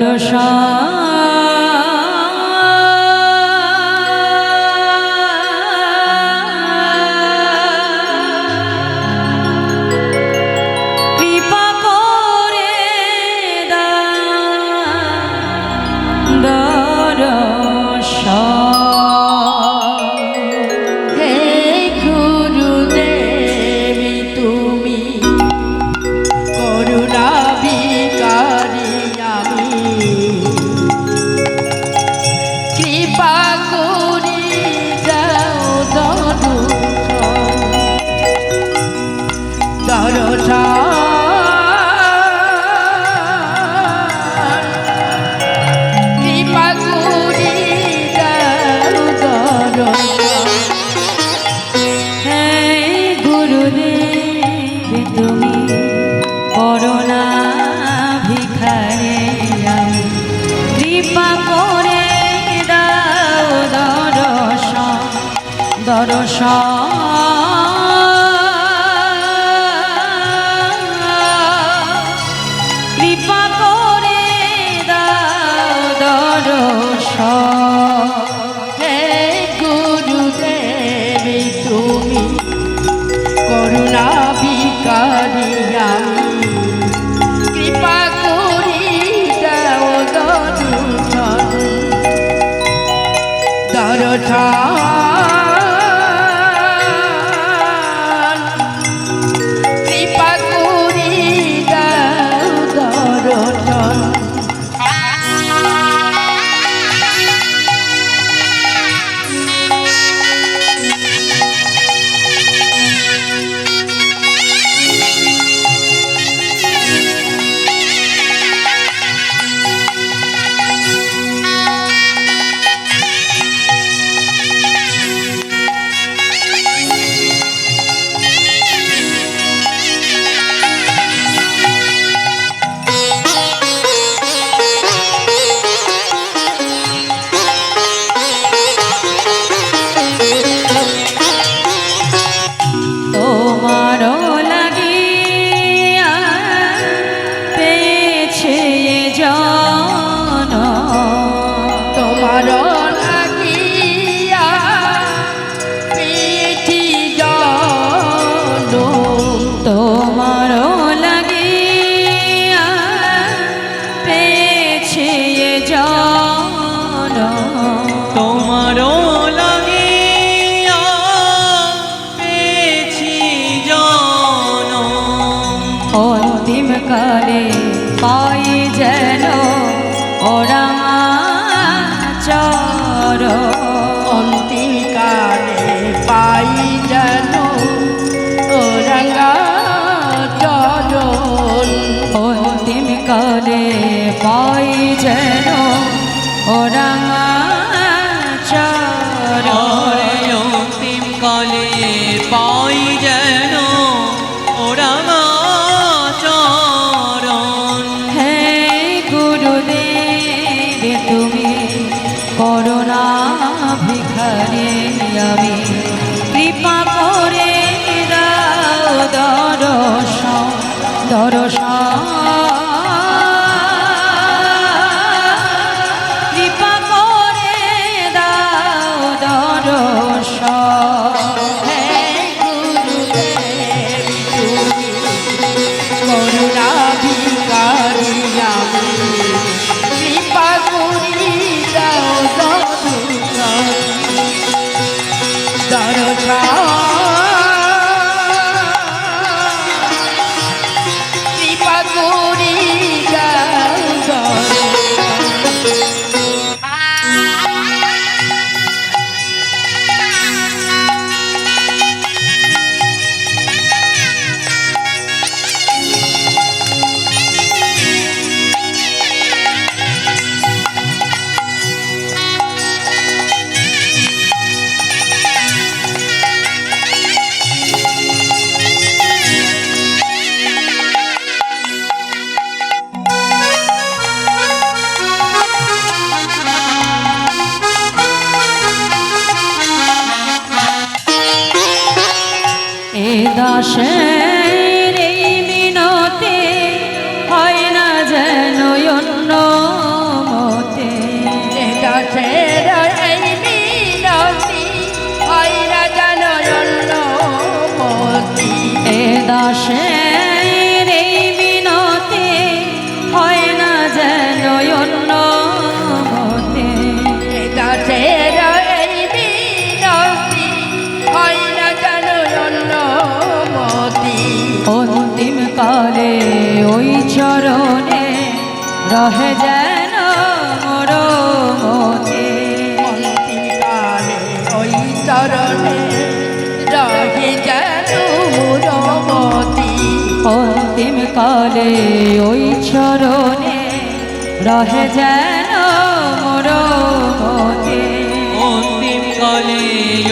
দর্শন কৃপা করে দাও দর্শন। হে গুরুদেব তুমি করুণা বিকারী, আমি কৃপা করি দাও দর্শন। কৃপা করি দাও দর্শন। হে গুরুদেব তুমি করুণা ভিখারে, আমি কৃপা করে দাও দর্শন দর্শন। কৃপা করে দাও দর্শন। হে গুরুদেব তুমি করুণা বিকারী, আমি কৃপা করি দাও দর্শন। কৃপা করি দাও দর্শন। তোমারও লাগিয়া পেয়েছে জন, তোমার লাগিয়া পেয়েছি জন। তোমারও লাগিয়া পেয়েছে জন, তোমারও লাগিয়া পেয়েছি জন। অন্তিম কালে পাই যেন ওরাচর, অন্তিমকালে পাই যেন রঙ্গা চরণ। অন্তিম কালে পাই যেন ওরাচর। অন্তিম কালে পাই যেন ওরাচরণ। হে গুরুদেব তুমি করুণা ভিখারে, আমি কৃপা করে দাও দর্শন দর্শন। কৃপা করে দাও দর্শন। হে গুরুদেব তুমি করুণা বিকারী, আমি কৃপা করি দাও দর্শন। কৃপা করি দাও দাসের এই মিনতি হয় না যেন অন্য দাসের এই মিনতি হয় না যেন অন্যমতি এ দাসের এই মিনতি হয় না যেন অন্য মতে। দাসের এই মিনতি হয় না যেন অন্যমতি অন্তিম কালে ওই চরণে রহে যেন মোর মতে। অন্তিম কালে ওই চরণে রহে যেন মুরমতি অন্তিম কালে ওই চরণে রহে যেন মোর মতে। অন্তিম কালে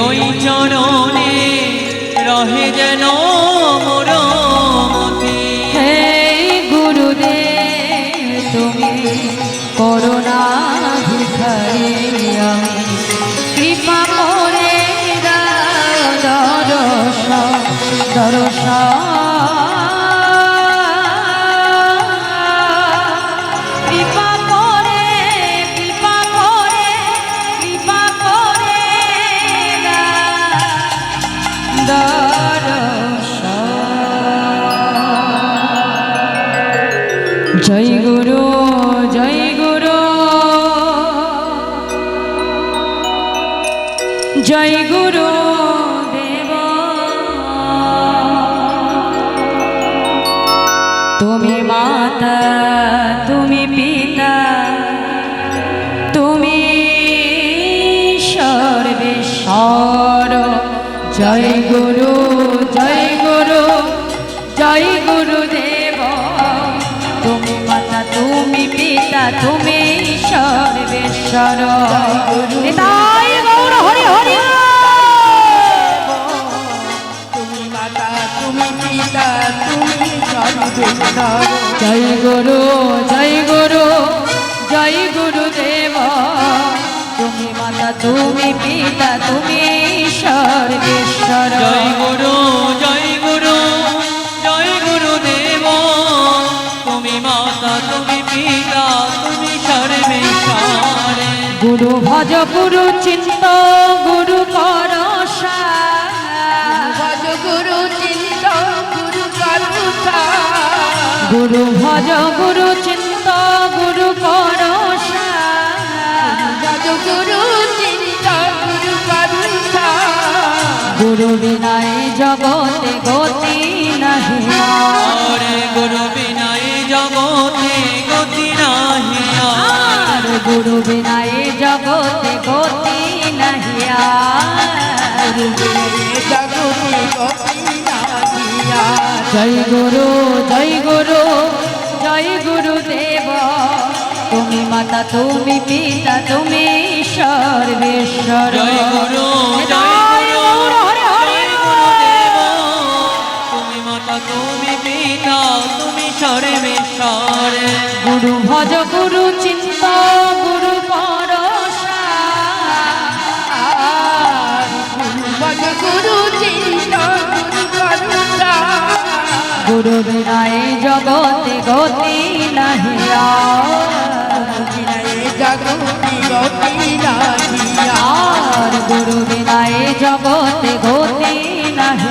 ওই চরণে রহে যেন মোর মতি। হে গুরুদেব তুমি করুণা ভিখারি আমি কৃপা করে দাও দর্শন কৃপা করে জয় গুরু জয় গুরু জয় গুরু দেব। তুমি মাতা তুমি পিতা তুমি সর্বেশ্বর। জয় গুরু জয় গুরু জয় গুরুদেব। তুমি মাতা তুমি পিতা তুমি সর্বেশ্বর। নিতাই গৌর হরি হরি। তুমি মাতা তুমি পিতা তুমি সর্বেশ্বর জয় গুরু জয় গুরু জয় গুরুদেব। তুমি মাতা তুমি পিতা তুমি সর্বেশ্বর। জয় গুরু জয় গুরু জয় গুরুদেব। তুমি মাতা তুমি পিতা তুমি সর্বেশ্বর। গুরু ভজ গুরু চিন্ত গুরু কর ভজ গুরু চিন্ত গুরু করুষা গুরু ভজ গুরু চিন্ত গুরু কর ভজ গুরু চিন্ত গুরু করুষা গুরু বিনাই জগতে গতি নাহি। আরে গুরু বিনাই জগতে গতি নাহি। আর গুরু বিনাই জগতে গতি নাহি। জগতে গতি নাহিয়া জয় গুরু জয় গুরু জয় গুরুদেব। তুমি মাতা তুমি পিতা তুমি সর্বেশ্বর। জয় গুরু জয় গুরু হরি হরি। গুরুদেব। তুমি মাতা তুমি পিতা তুমি সর্বেশ্বর। গুরু ভজ গুরু চিন্ত গুরু কর ভজ গুরু চিন্ত গুরু করুষা গুরু বিনাই জগতে গতি নাহি। জগতি গতি নাহিয়া আর গুরু বিনাই জগতে গতি নাহি।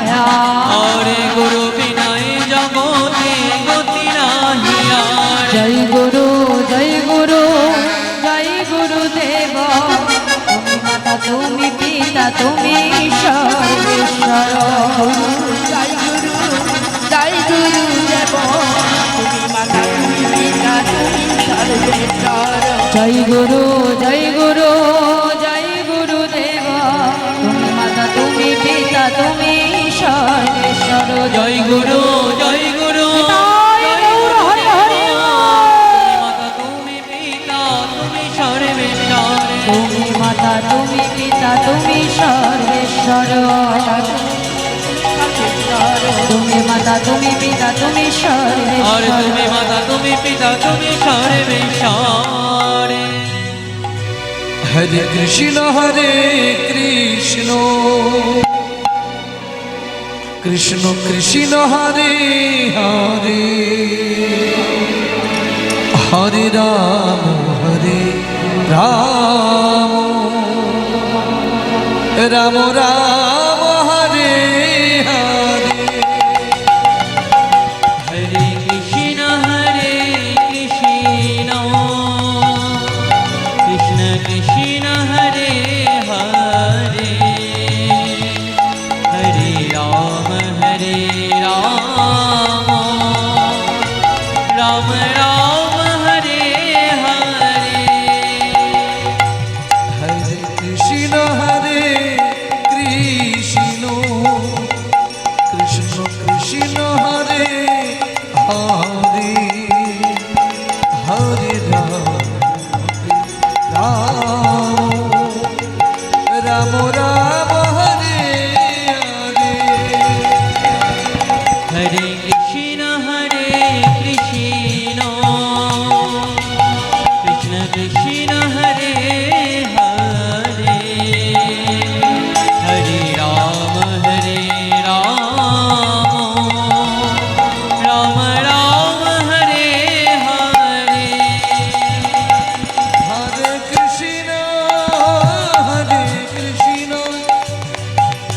আরে গুরু বিনাই জগতে গতি নাহি। জয় গুরু জয় গুরু জয় গুরুদেব। তুমি মাতা তুমি পিতা তুমি সর্বেশ্বর। জয় গুরু জয় গুরু দেব তুমি মাতা তুমি পিতা তুমি সর্বেশ্বর জয় গুরু জয় গুরু জয় গুরুদেব। তুমি মাতা তুমি পিতা তুমি সর্বেশ্বর। জয় গুরু জয় গুরু জয় গৌর হরি হরি। মাতা তুমি পিতা তুমি সর্বেশ্বর। তুমি মাতা তুমি পিতা তুমি সর্বেশ্বর। তুমি মাতা তুমি পিতা তুমি আর সর্বেশ্বর। তুমি মাতা তুমি পিতা তুমি সর্বেশ্বর। হরে কৃষ্ণ কৃষ্ণ কৃষ্ণ হরে হরে হরে রাম রাম রাম হরে হরে হরে কৃষ্ণ কৃষ্ণ কৃষ্ণ হরে হরে হরে রাম রাম রাম হরে হরে হরে কৃষ্ণ কৃষ্ণ কৃষ্ণ কৃষ্ণ হরে হরে হরে রাম রাম রাম হরে হরে হরে কৃষ্ণ কৃষ্ণ কৃষ্ণ হরে হরে হরে রাম রাম রাম হরে হরে হরে কৃষ্ণ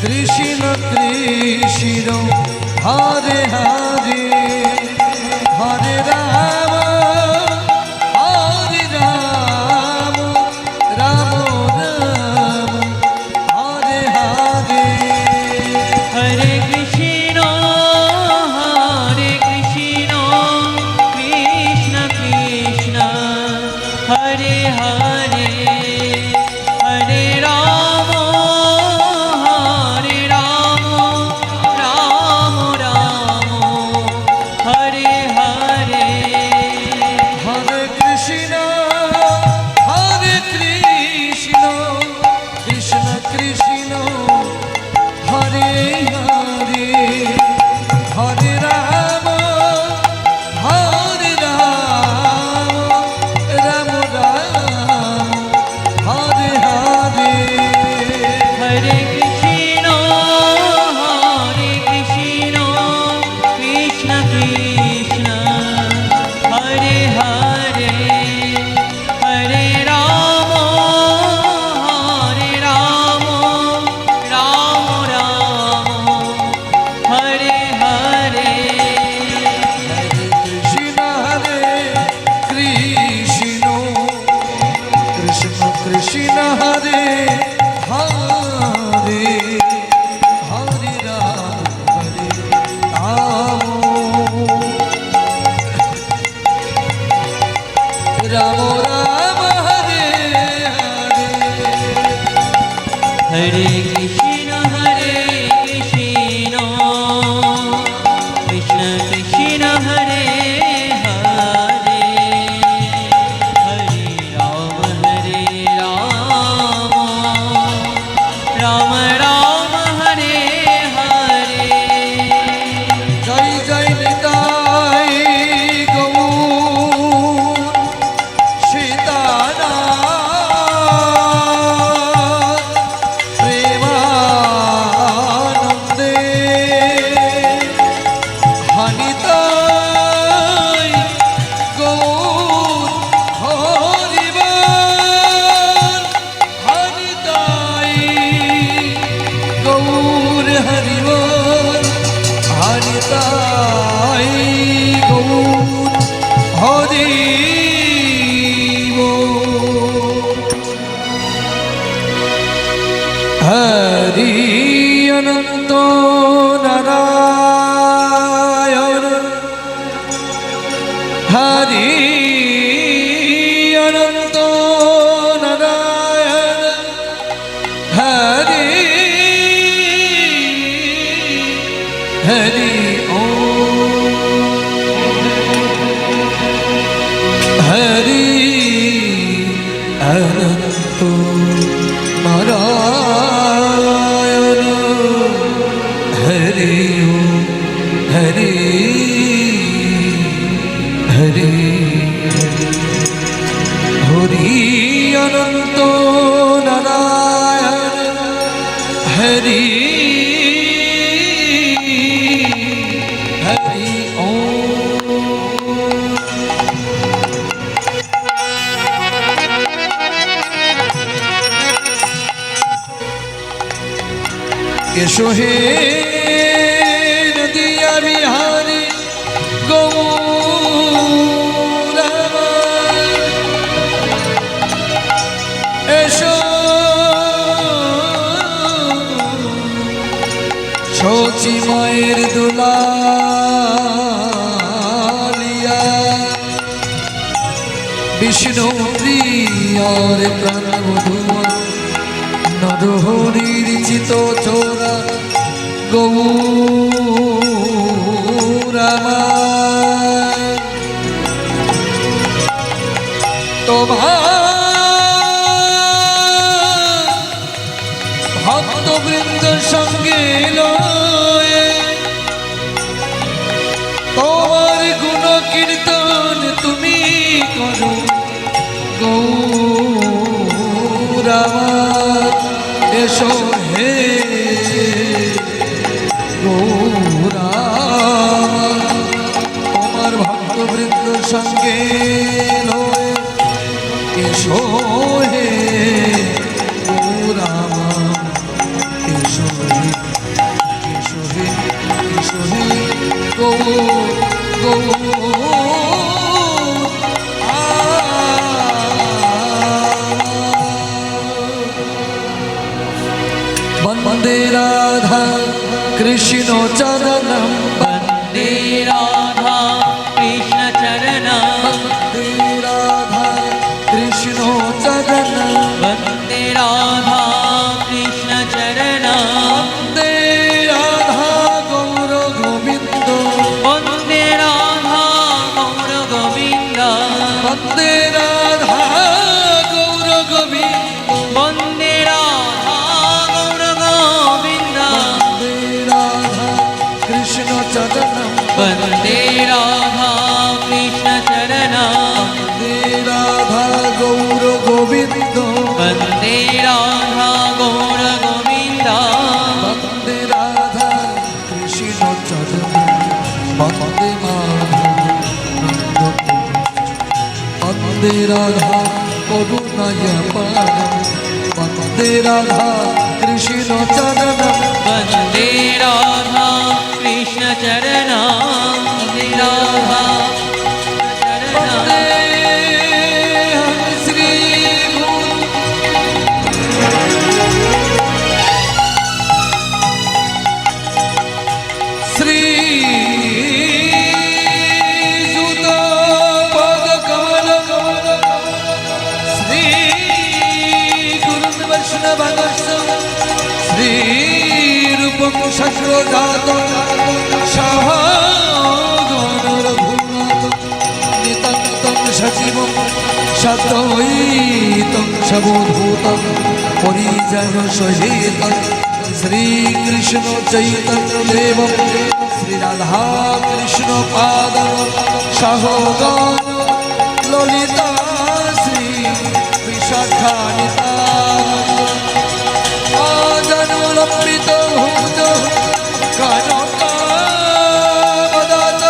কৃষ্ণ কৃষ্ণ হরে হরে হরে রাম রাম রাম হরে হরে হরে কৃষ্ণ কৃষ্ণ কৃষ্ণ হরে হরে হরে রাম রাম রাম হরে হরে হরে কৃষ্ণ কৃষ্ণ কৃষ্ণ হরে হরে হরে রাম রাম রাম হরে হরে হরে কৃষ্ণ কৃষ্ণ কৃষ্ণ হরে হরে হরে রাম রাম রাম হরে হরে কৃষ্ণ কৃষ্ণ কৃষ্ণ হরে হরে হরে রাম রাম হরে হরে হরে কৃষ্ণ কৃষ্ণ কৃষ্ণ হরে হরে হরে রাম রাম রাম হরে হরে জয় জয় নিতাই গৌর সীতানাথ প্রেমানন্দে হানিতাই গৌর হরিবল হানিতাই গৌর হরিবল হানিতাই গৌর হরিবল হরি অনন্ত নারায়ণ হরি অনন্ত নারায়ণ হরি হরি হরি অনন্ত নারায়ণ হরি হরি হরি হরি অনন্ত নারায়ণ হরি হরি এসো হে নদিয়া বিহারী গৌরাময় এসো শচী মায়ের দুলালিয়া বিষ্ণু প্রিয়ার প্রাণ মধুয়া নরহরির চিত চোরা গৌরামা তোমার ভক্তবৃন্দ সঙ্গে লয়ে তোমার গুণ কীর্তন তুমি করো গৌরামা এসো হে গৌরামা তোমার ভক্তবৃন্দ সঙ্গে লয়ে এসো হে গৌরামা এসো হে এসো হে এসো হে গৌ वन्दे राधा कृष्ण चरणं वन्दे राधा कृष्ण चरणं वन्दे राधा कृष्ण चरणं वन्दे राधा कृष्ण चरणं वन्दे राधा गौर गोविन्द वन्दे राधा गौर गोविन्द वन्दे राधा गौर गोविन्द वन्दे राधा गौर गोविन्द वन्दे राधा कृष्ण चरणं वन्दे राधा कृष्ण चरणं वन्दे राधा गौर गोविन्द वन्दे राधा गौर गोविन्द वन्दे राधा कृष्ण चरणं वन्दे माधव वन्दे राधा करुणाय पारं वन्दे राधा कृष्ण चरणं वन्दे राधा कृष्ण चरणं वन्दे राधा वन्दे श्री श्री सुत पद कमल श्री गुरु वैष्णव श्री रूपं शस्त्रजातं सहागण रघुनाथ नितन्तं सचिवं सद्वैतं सबोधूतं परिजन सहितं श्रीकृष्ण चैतन्य देवं श्रीराधा कृष्ण पादं सहोगण ललिता श्री विशाखानिता आजनुलम्बित भुज कनकावदात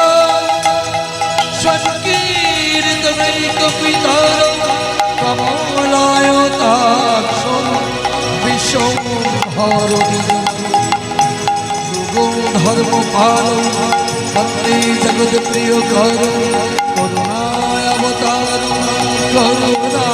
संकीर्तनैकपितर कमलायताक्ष विश्वंभरति जुगं धर्मपालं वन्दे जगत्प्रियकरं करुणावतारं करुणा